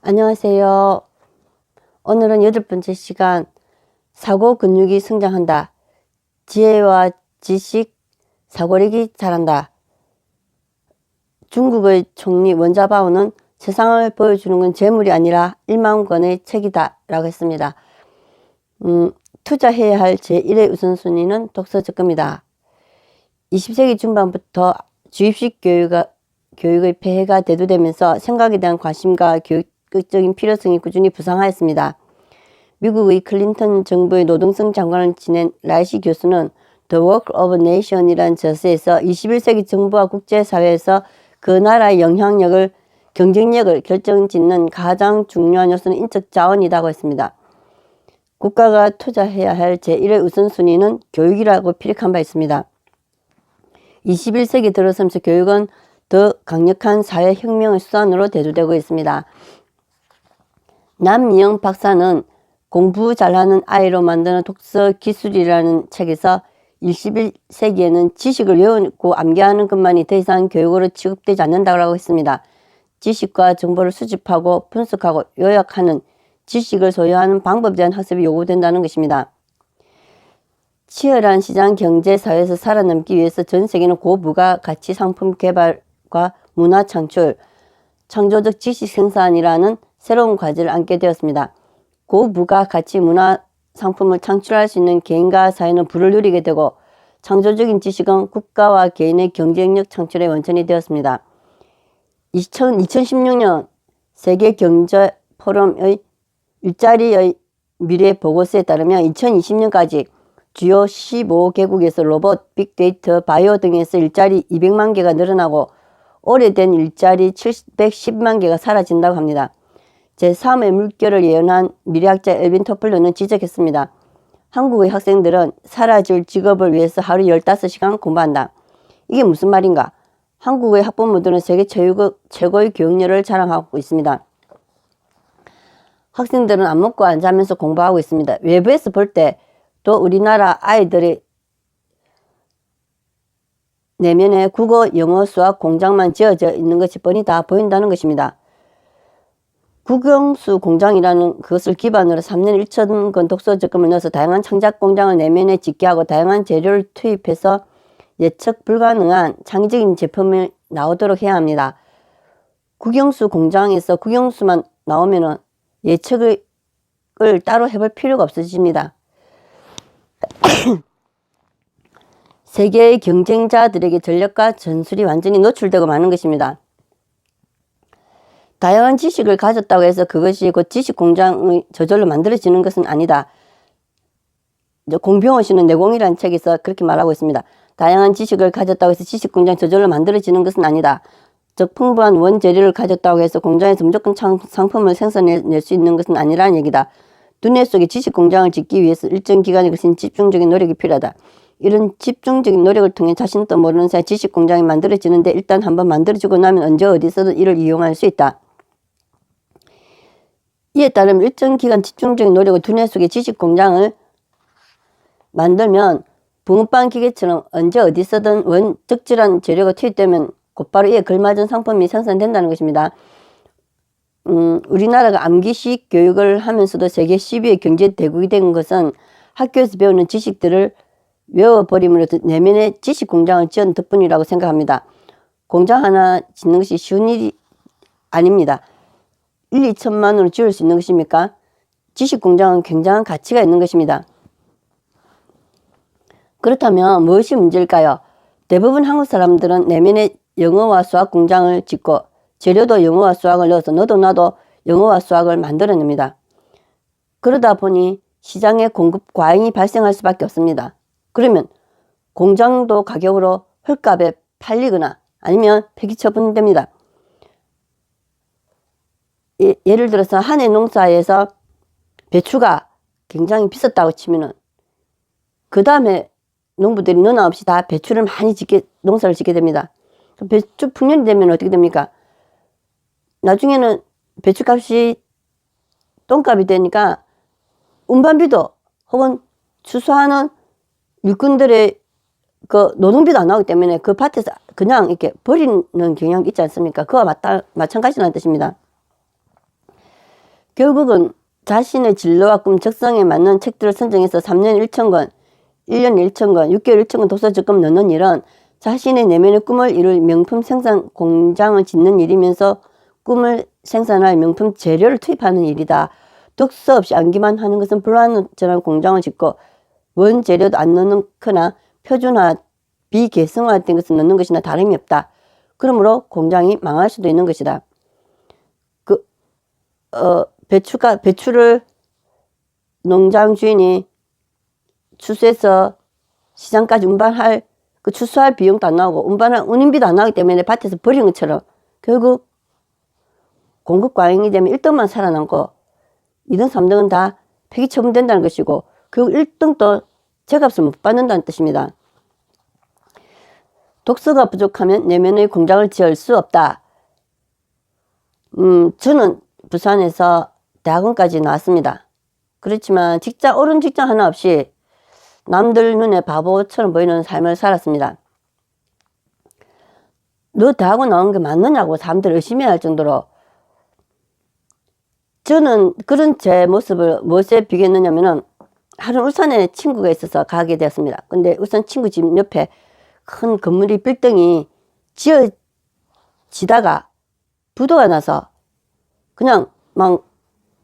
안녕하세요. 오늘은 8번째 시간 사고 근육이 성장한다. 지혜와 지식, 사고력이 자란다. 중국의 총리 원자바오는 세상을 보여주는 건 재물이 아니라 1만 권의 책이다 라고 했습니다. 투자해야 할 제1의 우선순위는 독서 접근이다. 20세기 중반부터 주입식 교육의 폐해가 대두되면서 생각에 대한 관심과 교육적인 필요성이 꾸준히 부상하였습니다. 미국의 클린턴 정부의 노동성 장관을 지낸 라이시 교수는 The Work of a Nation 이라는 저서에서 21세기 정부와 국제사회에서 그 나라의 영향력을, 경쟁력을 결정짓는 가장 중요한 요소는 인적 자원이라고 했습니다. 국가가 투자해야 할 제1의 우선순위는 교육이라고 피력한 바 있습니다. 21세기 들어서면서 교육은 더 강력한 사회혁명의 수단으로 대두되고 있습니다. 남미영 박사는 공부 잘하는 아이로 만드는 독서 기술이라는 책에서 21세기에는 지식을 외우고 암기하는 것만이 더 이상 교육으로 취급되지 않는다고 했습니다. 지식과 정보를 수집하고 분석하고 요약하는 지식을 소유하는 방법에 대한 학습이 요구된다는 것입니다. 치열한 시장 경제 사회에서 살아남기 위해서 전 세계는 고부가 가치 상품 개발과 문화 창출, 창조적 지식 생산이라는 새로운 과제를 안게 되었습니다. 고부가 가치 문화 상품을 창출할 수 있는 개인과 사회는 부를 누리게 되고 창조적인 지식은 국가와 개인의 경쟁력 창출의 원천이 되었습니다. 2016년 세계경제포럼의 일자리의 미래 보고서에 따르면 2020년까지 주요 15개국에서 로봇, 빅데이터, 바이오 등에서 일자리 200만 개가 늘어나고 오래된 일자리 710만 개가 사라진다고 합니다. 제3의 물결을 예언한 미래학자 엘빈 토플러는 지적했습니다. 한국의 학생들은 사라질 직업을 위해서 하루 15시간 공부한다. 이게 무슨 말인가? 한국의 학부모들은 세계 최고의 교육열을 자랑하고 있습니다. 학생들은 안 먹고 안 자면서 공부하고 있습니다. 외부에서 볼 때 또 우리나라 아이들의 내면에 국어, 영어, 수학 공장만 지어져 있는 것이 뻔히 다 보인다는 것입니다. 국영수 공장이라는 그것을 기반으로 3년 1,000권 독서 적금을 넣어서 다양한 창작 공장을 내면에 짓게 하고 다양한 재료를 투입해서 예측 불가능한 창의적인 제품이 나오도록 해야 합니다. 국영수 공장에서 국영수만 나오면은 예측을 따로 해볼 필요가 없어집니다. 세계의 경쟁자들에게 전력과 전술이 완전히 노출되고 마는 것입니다. 다양한 지식을 가졌다고 해서 그것이 곧 지식공장의 저절로 만들어지는 것은 아니다. 공병호 씨는 내공이라는 책에서 그렇게 말하고 있습니다. 다양한 지식을 가졌다고 해서 지식공장 저절로 만들어지는 것은 아니다. 즉 풍부한 원재료를 가졌다고 해서 공장에서 무조건 상품을 생산해낼 수 있는 것은 아니라는 얘기다. 두뇌 속에 지식공장을 짓기 위해서 일정 기간에 걸친 집중적인 노력이 필요하다. 이런 집중적인 노력을 통해 자신도 모르는 사이 지식공장이 만들어지는데 일단 한번 만들어지고 나면 언제 어디서든 이를 이용할 수 있다. 이에 따르면 일정 기간 집중적인 노력을 두뇌 속에 지식공장을 만들면 붕어빵 기계처럼 언제 어디서든 적절한 재료가 투입되면 곧바로 이에 걸맞은 상품이 생산된다는 것입니다. 우리나라가 암기식 교육을 하면서도 세계 10위의 경제 대국이 된 것은 학교에서 배우는 지식들을 외워버림으로 내면의 지식 공장을 지은 덕분이라고 생각합니다. 공장 하나 짓는 것이 쉬운 일이 아닙니다. 1, 2천만 원으로 지을 수 있는 것입니까? 지식 공장은 굉장한 가치가 있는 것입니다. 그렇다면 무엇이 문제일까요? 대부분 한국 사람들은 내면의 영어와 수학 공장을 짓고 재료도 영어와 수학을 넣어서 너도 나도 영어와 수학을 만들어냅니다. 그러다 보니 시장에 공급 과잉이 발생할 수밖에 없습니다. 그러면 공장도 가격으로 헐값에 팔리거나 아니면 폐기 처분됩니다. 예를 들어서 한 해 농사에서 배추가 굉장히 비쌌다고 치면은 그 다음에 농부들이 너나 없이 다 배추를 많이 농사를 짓게 됩니다. 배추 풍년이 되면 어떻게 됩니까? 나중에는 배추값이 똥값이 되니까 운반비도 혹은 추수하는 일꾼들의 그 노동비도 안 나오기 때문에 그 밭에서 그냥 이렇게 버리는 경향이 있지 않습니까? 그와 마찬가지라는 뜻입니다. 결국은 자신의 진로와 꿈, 적성에 맞는 책들을 선정해서 3년 1천권, 1년 1천권, 6개월 1천권 독서 적금 넣는 일은 자신의 내면의 꿈을 이룰 명품 생산 공장을 짓는 일이면서 꿈을 생산할 명품 재료를 투입하는 일이다. 독서 없이 암기만 하는 것은 불완전한 공장을 짓고 원재료도 안 넣거나 표준화, 비계성화된 것을 넣는 것이나 다름이 없다. 그러므로 공장이 망할 수도 있는 것이다. 배추를 농장 주인이 추수해서 시장까지 운반할 그 추수할 비용도 안 나오고 운임비도 안 나오기 때문에 밭에서 버린 것처럼 결국 공급 과잉이 되면 1등만 살아남고 2등, 3등은 다 폐기 처분된다는 것이고 결국 1등도 제값을 못 받는다는 뜻입니다. 독서가 부족하면 내면의 공장을 지을 수 없다. 저는 부산에서 대학원까지 나왔습니다. 그렇지만 옳은 직장 하나 없이 남들 눈에 바보처럼 보이는 삶을 살았습니다. 너 대학원 나온 게 맞느냐고 사람들이 의심해야 할 정도로 저는 그런 제 모습을 무엇에 비교했느냐면은 하루 울산에 친구가 있어서 가게 되었습니다. 근데 울산 친구 집 옆에 큰 건물이 빌딩이 지어지다가 부도가 나서 그냥 막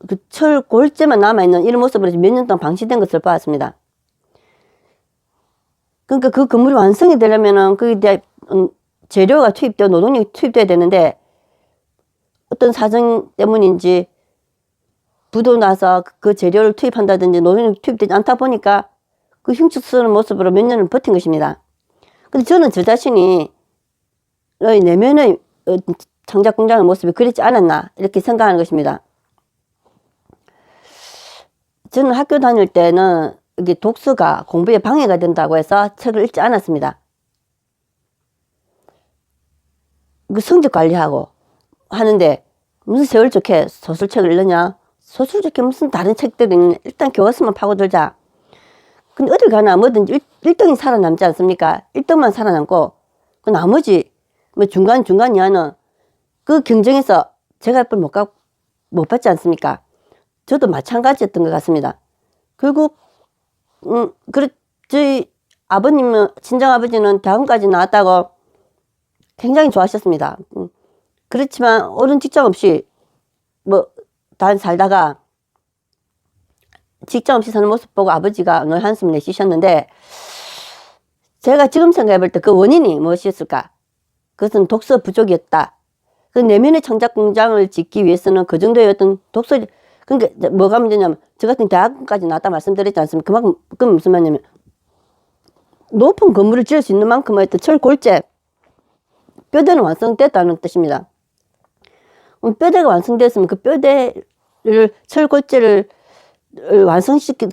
그 철 골재만 남아있는 이런 모습으로 몇 년 동안 방치된 것을 봤습니다. 그러니까 그 건물이 완성이 되려면은 거기에 대한 재료가 투입되어 노동력이 투입돼야 되는데 어떤 사정 때문인지 부도 나서 그 재료를 투입한다든지 노동력이 투입되지 않다 보니까 그 흉측스러운 모습으로 몇 년을 버틴 것입니다. 근데 저는 저 자신이 내면의 창작 공장의 모습이 그렇지 않았나 이렇게 생각하는 것입니다. 저는 학교 다닐 때는 이게 독서가 공부에 방해가 된다고 해서 책을 읽지 않았습니다. 그 성적 관리하고 하는데 무슨 세월 좋게 소설책을 읽느냐? 소설 좋게 무슨 다른 책들이 있냐? 일단 교과서만 파고들자. 근데 어딜 가나 뭐든지 1등이 살아남지 않습니까? 1등만 살아남고 그 나머지 뭐 중간 이하는 그 경쟁에서 제가 못 받지 않습니까? 저도 마찬가지였던 것 같습니다. 결국 저희 아버님은 친정아버지는 대학원까지 나왔다고 굉장히 좋아하셨습니다. 그렇지만 옳은 직장 없이 단 살다가 직장 없이 사는 모습 보고 아버지가 늘 한숨을 내쉬셨는데 제가 지금 생각해 볼 때 그 원인이 무엇이었을까? 그것은 독서 부족이었다. 그 내면의 창작 공장을 짓기 위해서는 그 정도의 어떤 독서, 그러니까 뭐가 문제냐면 저 같은 대학까지 나왔다 말씀드렸지 않습니까? 그건 무슨 말이냐면 높은 건물을 지을 수 있는 만큼의 어떤 철골재, 뼈대는 완성됐다는 뜻입니다. 뼈대가 완성됐으면 그 철골재를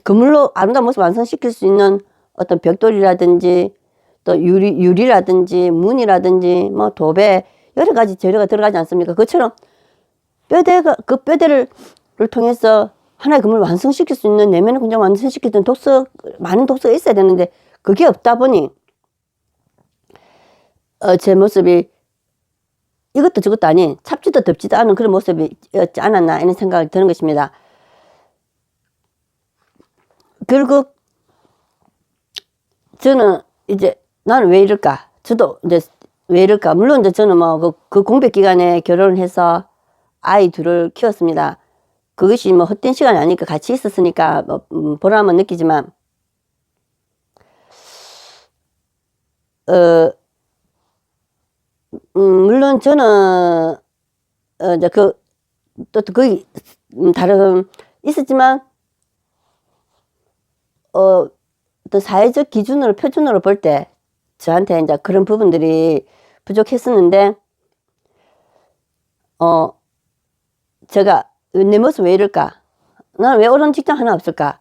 건물로 아름다운 모습 완성시킬 수 있는 어떤 벽돌이라든지 또 유리라든지 문이라든지 뭐 도배 여러 가지 재료가 들어가지 않습니까? 그처럼 그 뼈대를 통해서 하나의 건물을 완성시킬 수 있는 내면의 공장 완성시키던 많은 독서가 있어야 되는데 그게 없다 보니 제 모습이 이것도 저것도 아닌 찹지도 덥지도 않은 그런 모습이었지 않았나 이런 생각이 드는 것입니다. 결국 저는 이제 나는 왜 이럴까? 저도 이제 왜 이럴까? 물론 이제 저는 그 공백 기간에 결혼을 해서 아이 둘을 키웠습니다. 그것이 헛된 시간이 아니니까 같이 있었으니까 보람은 느끼지만 물론 저는 이제 또 거기 다른 있었지만 어떤 사회적 기준으로 표준으로 볼 때 저한테 이제 그런 부분들이 부족했었는데 제가 내 모습 왜 이럴까? 나는 왜 옳은 직장 하나 없을까?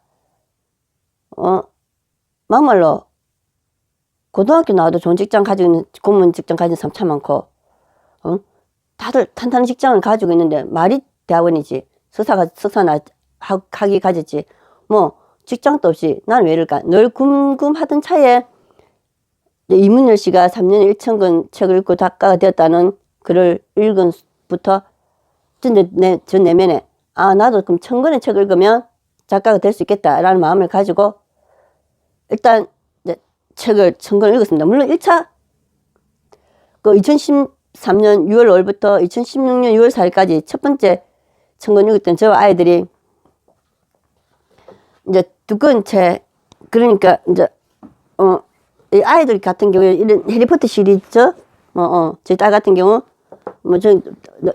막말로 고등학교 나와도 좋은 직장 가지고 있는 공무원 직장 가진 사람 참 많고 다들 탄탄한 직장을 가지고 있는데 말이 대학원이지 석사나 학위 가졌지 뭐 직장도 없이 나는 왜 이럴까? 늘 궁금하던 차에 이문열 씨가 3년에 1천권 책을 읽고 작가가 되었다는 글을 읽은부터 전 내면에 아, 나도 그럼 천권의 책을 읽으면 작가가 될 수 있겠다라는 마음을 가지고 일단 이제 책을 천권을 읽었습니다. 물론 1차 그 2013년 6월 5일부터 2016년 6월 4일까지 첫 번째 천권 읽었던 저와 아이들이 이제 두꺼운 책, 그러니까 이제 이 아이들 같은 경우에 이런 해리포터 시리즈, 저희 딸 같은 경우 뭐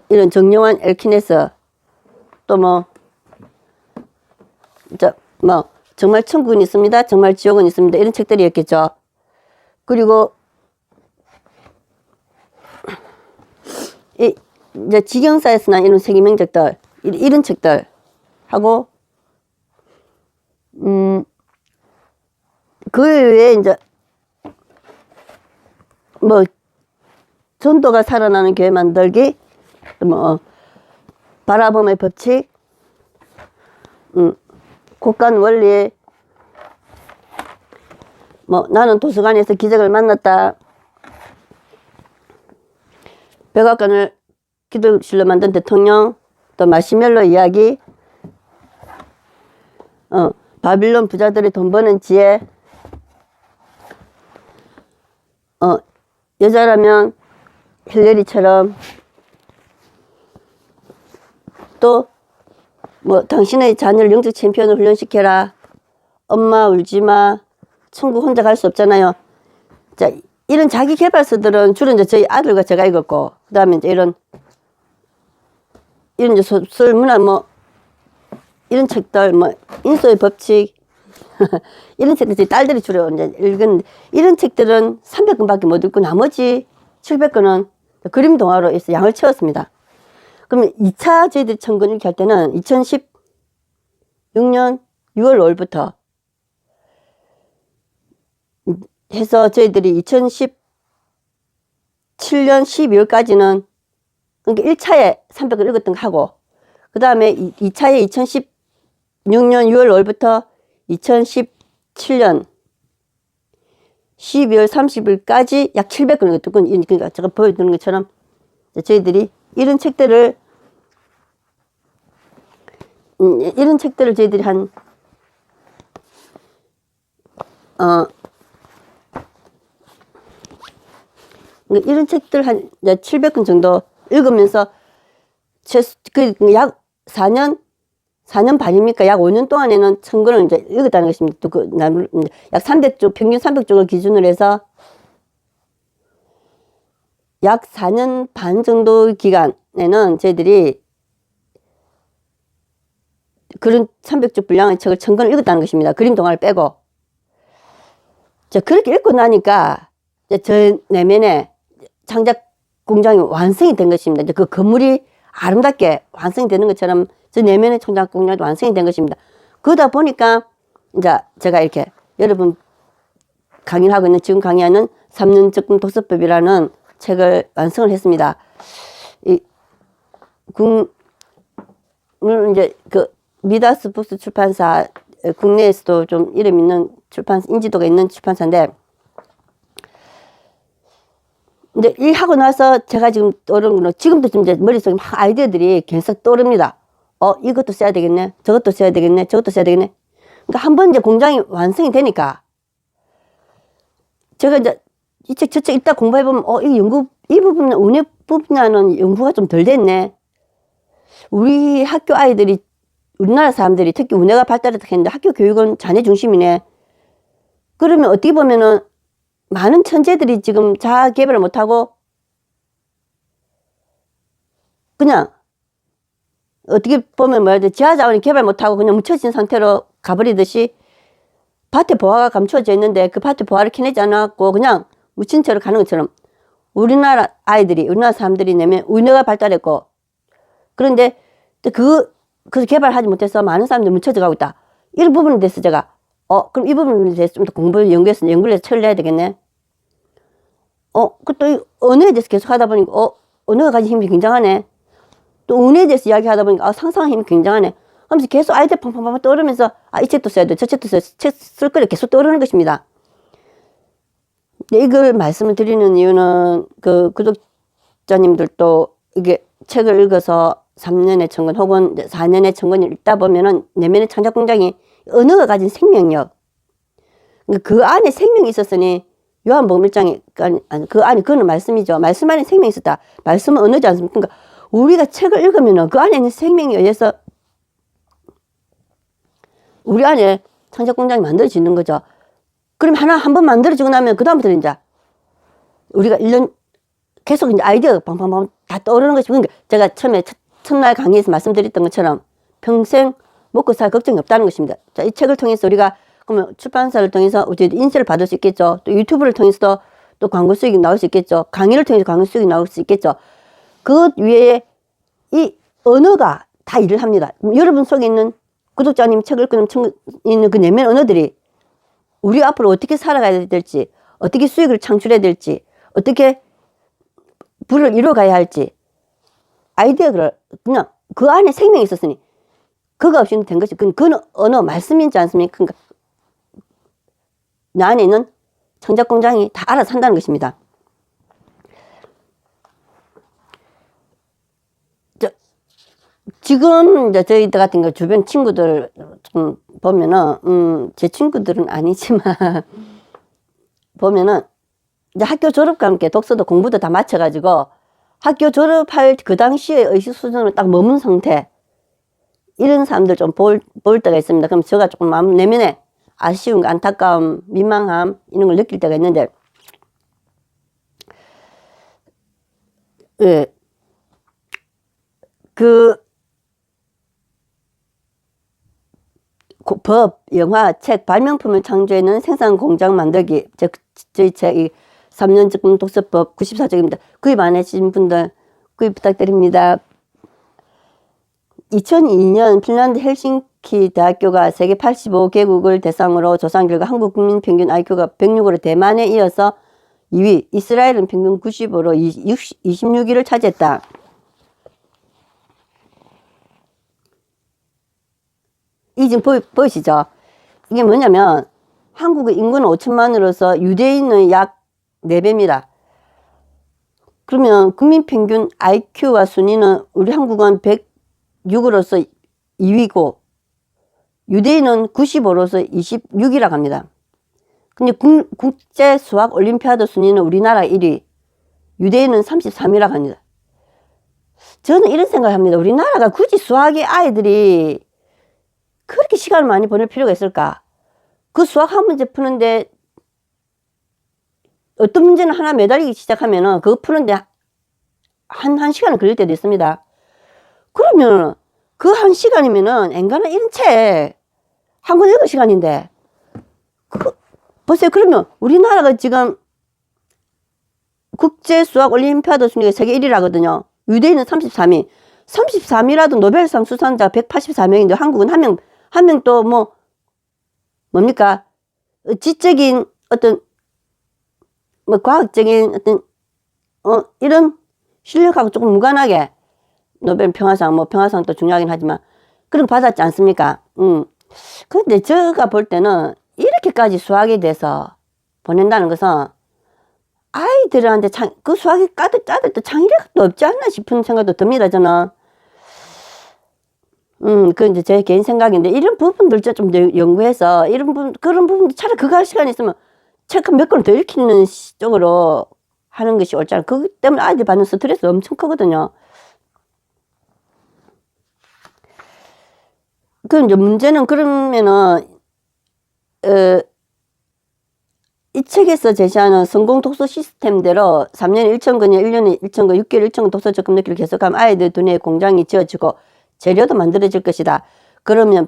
이런 정영환 엘키네스, 또 뭐 정말 천국은 있습니다, 정말 지옥은 있습니다, 이런 책들이었겠죠. 그리고 이제 지경사에서 난 이런 세계명작들, 이런 책들 하고 그 외에 이제 뭐 전도가 살아나는 교회 만들기, 뭐 바라봄의 법칙, 곡간 원리, 뭐 나는 도서관에서 기적을 만났다, 백악관을 기도실로 만든 대통령, 또 마시멜로 이야기, 바빌론 부자들의 돈 버는 지혜, 여자라면 힐러리처럼, 또 뭐 당신의 자녀를 영적 챔피언을 훈련시켜라, 엄마 울지마, 천국 혼자 갈 수 없잖아요. 자, 이런 자기 개발서들은 주로 이제 저희 아들과 제가 읽었고, 그 다음에 이제 이런 이제 소설 문화, 뭐 이런 책들, 뭐 인소의 법칙 이런 책들 저희 딸들이 주로 이제 읽은, 이런 책들은 300권밖에 못 읽고 나머지 700권은 그림 동화로 해서 양을 채웠습니다. 그러면 2차 저희들이 천권 읽기 할 때는 2016년 6월 5일부터 해서 저희들이 2017년 12월까지는, 그러니까 1차에 300권 읽었던 거 하고, 그 다음에 2차에 2016년 6월 5일부터 2017년 12월 30일까지 약 700권 읽었던 건, 그러니까 제가 보여드리는 것처럼 저희들이 이런 책들을 저희들이 한 이런 책들 한 700권 정도 읽으면서 약 4년 반입니까? 약 5년 동안에는 천권을 이제 읽었다는 것입니다. 또 약 300쪽, 평균 300쪽을 기준으로 해서 약 4년 반 정도 기간에는 저희들이 그런 300쪽 분량의 책을 천권을 읽었다는 것입니다. 그림 동화를 빼고. 자, 그렇게 읽고 나니까 저 내면에 창작 공장이 완성이 된 것입니다. 이제 그 건물이 아름답게 완성이 되는 것처럼 저 내면의 창작 공장이 완성이 된 것입니다. 그러다 보니까 이제 제가 이렇게 여러분 강의를 하고 있는, 지금 강의하는 3년 적금 독서법이라는 책을 완성을 했습니다. 물론 이제 그 미다스 북스 출판사, 국내에서도 좀 이름 있는 인지도가 있는 출판사인데, 이제 일하고 나서 제가 지금 떠오르는 거는, 지금도 좀 이제 머릿속에 막 아이디어들이 계속 떠오릅니다. 이것도 써야 되겠네, 저것도 써야 되겠네, 저것도 써야 되겠네. 그러니까 한번 이제 공장이 완성이 되니까 제가 이제 이 책 저 책 읽다 공부해보면 이 부분은 운의 부분이라는 연구가 좀 덜 됐네. 우리 학교 아이들이, 우리나라 사람들이 특히 운해가 발달했다 했는데 학교 교육은 자녀 중심이네. 그러면 어떻게 보면은 많은 천재들이 지금 자아 개발을 못하고 그냥 어떻게 보면 뭐야, 지하 자원이 개발 못하고 그냥 묻혀진 상태로 가버리듯이 밭에 보화가 감추어져 있는데 그 밭에 보화를 캐내지 않았고 그냥 묻힌 채로 가는 것처럼, 우리나라 사람들이 내면 운해가 발달했고, 그런데 그래서 개발하지 못해서 많은 사람들이 묻혀져 가고 있다. 이런 부분에 대해서 제가 그럼 이 부분에 대해서 좀 더 연구를 해서 책을 내야 되겠네. 또 언어에 대해서 계속 하다 보니까 언어가 가진 힘이 굉장하네. 또 운에 대해서 이야기하다 보니까 상상의 힘이 굉장하네. 하면서 계속 아이디어 팡팡팡 떠오르면서 이 책도 써야 돼, 저 책도 써야 돼, 책 쓸 거를 계속 떠오르는 것입니다. 이걸 말씀을 드리는 이유는 그 구독자님들도 이게 책을 읽어서 3년의 천권 혹은 4년의 천권을 읽다 보면은 내면의 창작 공장이 언어가 가진 생명력, 그 안에 생명이 있었으니 요한복음 1장에 그 안에 그거는 말씀이죠. 말씀 안에 생명이 있었다. 말씀은 언어지 않습니까? 그러니까 우리가 책을 읽으면은 그 안에 있는 생명에 의해서 우리 안에 창작 공장이 만들어지는 거죠. 그럼 한 번 만들어지고 나면 그다음부터 이제 우리가 1년 계속 이제 아이디어가 팡팡팡 다 떠오르는 것이, 그러니까 제가 처음에 첫날 강의에서 말씀드렸던 것처럼 평생 먹고 살 걱정이 없다는 것입니다. 자, 이 책을 통해서 우리가 그러면 출판사를 통해서 어쨌든 인쇄를 받을 수 있겠죠. 또 유튜브를 통해서도 또 광고 수익이 나올 수 있겠죠. 강의를 통해서 광고 수익이 나올 수 있겠죠. 그 위에 이 언어가 다 일을 합니다. 여러분 속에 있는 구독자님 책을 읽고 있는 그 내면 언어들이 우리 앞으로 어떻게 살아가야 될지, 어떻게 수익을 창출해야 될지, 어떻게 부를 이루어가야 할지 아이디어를 그냥 그 안에 생명이 있었으니 그거 없이는 된 것이 그 언어 말씀이지 않습니까? 그러니까 내 안에 있는 창작 공장이 다 알아서 한다는 것입니다. 지금 이제 저희들 같은 거 주변 친구들 좀 보면은 제 친구들은 아니지만 보면은 이제 학교 졸업과 함께 독서도 공부도 다 마쳐가지고 학교 졸업할 그 당시에 의식 수준을 딱 머문 상태, 이런 사람들 좀 볼 때가 있습니다. 그럼 제가 조금 마음 내면에 아쉬움, 안타까움, 민망함 이런 걸 느낄 때가 있는데, 예, 법, 영화, 책, 발명품을 창조해내는 생산 공장 만들기. 저희 책이 3년 적금 독서법 94쪽입니다. 구입 안 하신 분들 구입 부탁드립니다. 2002년 핀란드 헬싱키 대학교가 세계 85개국을 대상으로 조사한 결과 한국 국민 평균 IQ가 106으로 대만에 이어서 2위, 이스라엘은 평균 90으로 26위를 차지했다. 이 지금 보이시죠? 이게 뭐냐면 한국의 인구는 5천만으로서 유대인의 약 4배입니다. 그러면 국민 평균 IQ와 순위는 우리 한국은 106으로서 2위고 유대인은 95로서 26위라고 합니다. 근데 국제 수학 올림피아드 순위는 우리나라 1위, 유대인은 33위라고 합니다. 저는 이런 생각을 합니다. 우리나라가 굳이 수학의 아이들이 그렇게 시간을 많이 보낼 필요가 있을까? 그 수학 한 문제 푸는데 어떤 문제는 하나 매달리기 시작하면은 그거 푸는데 한 시간은 걸릴 때도 있습니다. 그러면 그 한 시간이면은 엔간한 이런 책 한 권 읽을 시간인데 보세요. 그러면 우리나라가 지금 국제 수학 올림피아드 순위가 세계 1위라거든요. 유대인은 33위. 33위라도 노벨상 수상자 184명인데 한국은 한 명 또 뭡니까? 지적인 어떤 과학적인 어떤 이런 실력하고 조금 무관하게 노벨 평화상 평화상도 중요하긴 하지만 그런 거 받았지 않습니까? 근데 제가 볼 때는 이렇게까지 수학에 대해서 보낸다는 것은 아이들한테 그 수학이 짜들 또 창의력도 없지 않나 싶은 생각도 듭니다, 저는. 그건 이제 제 개인 생각인데, 이런 부분들 좀 연구해서, 그런 부분들 차라리 그거 할 시간이 있으면 책 한 몇 권을 더 읽히는 쪽으로 하는 것이 옳지 않아요. 그것 때문에 아이들이 받는 스트레스 엄청 크거든요. 그 이제 문제는 그러면은, 이 책에서 제시하는 성공 독서 시스템대로 3년에 1천권이나 1년에 1천권, 6개월 1천권 독서 적금 넣기를 계속하면 아이들 두뇌에 공장이 지어지고 재료도 만들어질 것이다. 그러면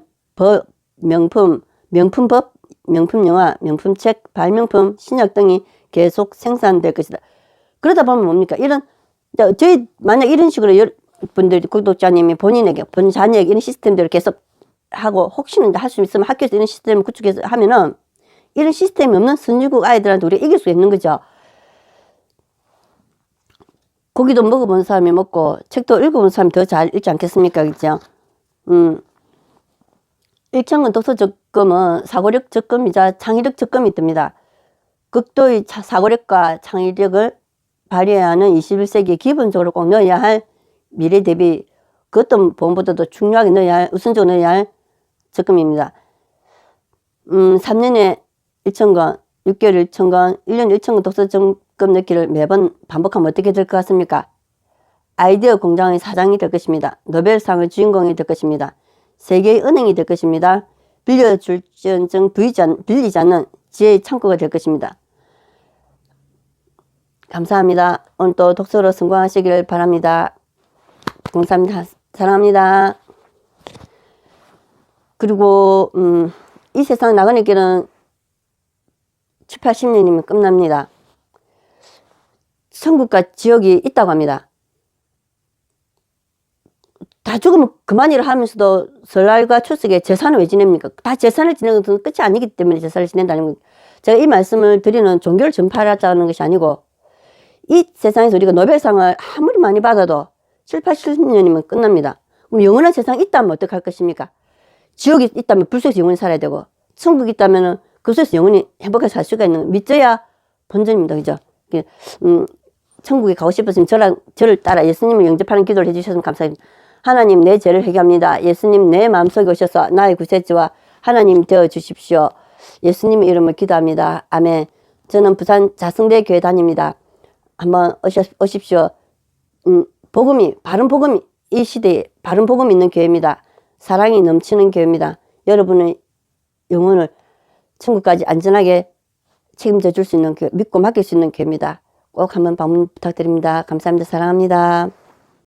명품법, 명품영화, 명품책, 발명품, 신약 등이 계속 생산될 것이다. 그러다 보면 뭡니까? 저희 만약 이런 식으로 여러분들 구독자님이 본 자녀에게 이런 시스템대로 계속 하고 혹시나 할 수 있으면 학교에서 이런 시스템을 구축해서 하면은 이런 시스템이 없는 선진국 아이들한테 우리가 이길 수 있는 거죠. 고기도 먹어본 사람이 먹고 책도 읽어본 사람이 더 잘 읽지 않겠습니까? 그죠? 1천권 독서 적금은 사고력 적금이자 창의력 적금이 뜹니다. 극도의 사고력과 창의력을 발휘해야 하는 21세기에 기본적으로 꼭 넣어야 할 미래 대비 그 어떤 보험보다도 중요하게 넣어야 할, 우선적으로 넣어야 할 적금입니다. 3년에 1,000건, 6개월 1,000건, 1년 1,000건 독서적금 넣기를 매번 반복하면 어떻게 될 것 같습니까? 아이디어 공장의 사장이 될 것입니다. 노벨상의 주인공이 될 것입니다. 세계의 은행이 될 것입니다. 빌려줄지언정 빌리지 않는 지혜의 창고가 될 것입니다. 감사합니다. 오늘 또 독서로 성공하시길 바랍니다. 감사합니다. 사랑합니다. 그리고 이 세상 나가는 길은 7, 80년이면 끝납니다. 천국과 지옥이 있다고 합니다. 다 죽으면 그만이라 하면서도 설날과 추석에 제사는 왜 지냅니까? 다 제사를 지내는 것은 끝이 아니기 때문에 제사를 지낸다는 겁니다. 제가 이 말씀을 드리는 종교를 전파하자는 것이 아니고, 이 세상에서 우리가 노벨상을 아무리 많이 받아도 7, 80년이면 끝납니다. 그럼 영원한 세상이 있다면 어떡할 것입니까? 지옥이 있다면 불 속에서 영원히 살아야 되고, 천국이 있다면 그 속에서 영원히 행복하게 살 수가 있는, 믿어야 본전입니다. 그죠? 천국에 가고 싶으시면 저를 따라 예수님을 영접하는 기도를 해주셨으면 감사합니다. 하나님, 내 죄를 회개합니다. 예수님, 내 마음속에 오셔서 나의 구세주와 하나님 되어 주십시오. 예수님의 이름을 기도합니다. 아멘. 저는 부산 자성대 교회 다닙니다. 한번 오십시오. 복음이, 바른 복음이, 이 시대에 바른 복음이 있는 교회입니다. 사랑이 넘치는 교회입니다. 여러분의 영혼을 천국까지 안전하게 책임져 줄 수 있는 교회, 믿고 맡길 수 있는 교회입니다. 꼭 한번 방문 부탁드립니다. 감사합니다. 사랑합니다.